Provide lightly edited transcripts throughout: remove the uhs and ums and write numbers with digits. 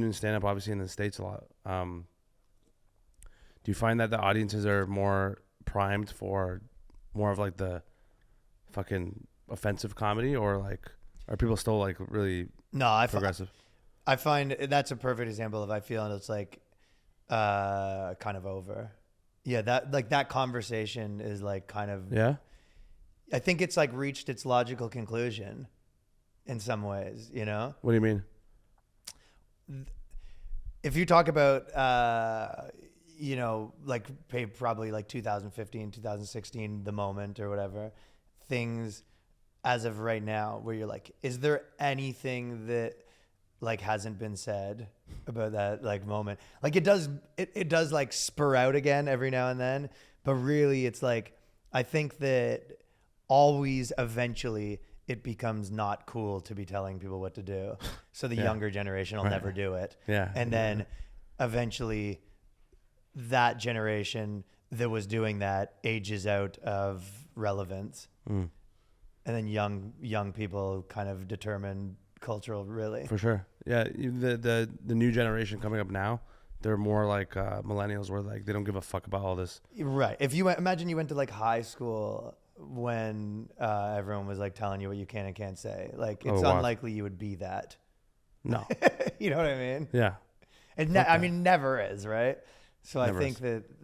doing stand-up, obviously, in the States a lot. Do you find that the audiences are more primed for more of like the fucking offensive comedy, or like are people still like really progressive? I find that's a perfect example of I feel it's like kind of over. Yeah, that conversation is like kind of I think it's like reached its logical conclusion in some ways, you know? What do you mean? If you talk about you know, like probably like 2015, 2016, the moment or whatever, things as of right now where you're like, is there anything that like hasn't been said about that like moment? Like it does like spur out again every now and then, but really it's like, I think that always eventually it becomes not cool to be telling people what to do. So the younger generation will never do it. Yeah. And then eventually that generation that was doing that ages out of relevance. And then young people kind of determine cultural, really. For sure. Yeah. The new generation coming up now, they're more like millennials, where like they don't give a fuck about all this. Right. If you imagine you went to like high school when everyone was like telling you what you can and can't say, like it's unlikely you would be that. No. You know what I mean? Yeah. And I mean, never is, right? So I think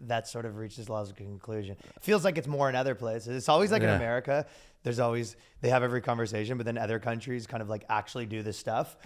that sort of reaches logical conclusion. It feels like it's more in other places. It's always like in America, they have every conversation, but then other countries kind of like actually do this stuff.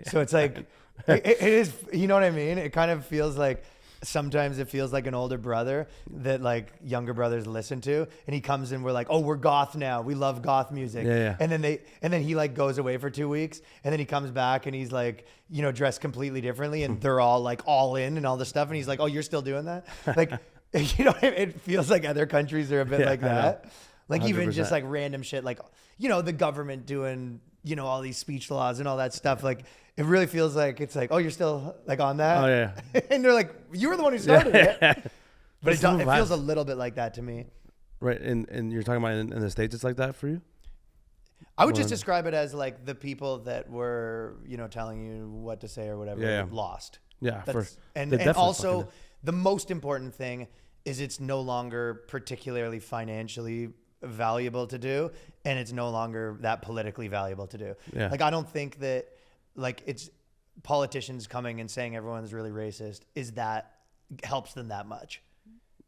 So it's like, it is, you know what I mean? It kind of feels like, sometimes it feels like an older brother that like younger brothers listen to, and he comes in, we're like, oh, we're goth now. We love goth music. Yeah. And then he like goes away for 2 weeks, and then he comes back and he's like, you know, dressed completely differently, and they're all like all in and all this stuff. And he's like, oh, you're still doing that? Like, you know, it feels like other countries are a bit like that. Like 100%. Even just like random shit, like, you know, the government doing, you know, all these speech laws and all that stuff. Like, it really feels like it's like, oh, you're still like on that. Oh yeah. And they're like, you were the one who started it. But it feels a little bit like that to me. Right. And you're talking about in the States, it's like that for you? I would just describe it as like the people that were, you know, telling you what to say or whatever lost. Yeah. And also the most important thing is it's no longer particularly financially valuable to do, and it's no longer that politically valuable to do. Yeah. Like, I don't think that like it's politicians coming and saying everyone's really racist that helps them that much.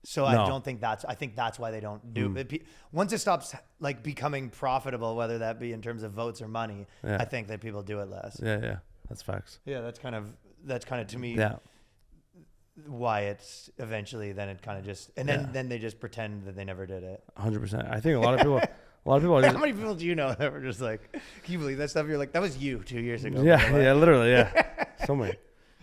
So I don't think I think that's why they don't do it. Once it stops like becoming profitable, whether that be in terms of votes or money, I think that people do it less. Yeah. That's facts. Yeah. That's kind of to me. Yeah. Why it's eventually then it kind of just, and then they just pretend that they never did it. 100%. I think a lot of people how many people do you know that were just like, can you believe that stuff? You're like, that was you 2 years ago. Yeah. Literally. Yeah. So many.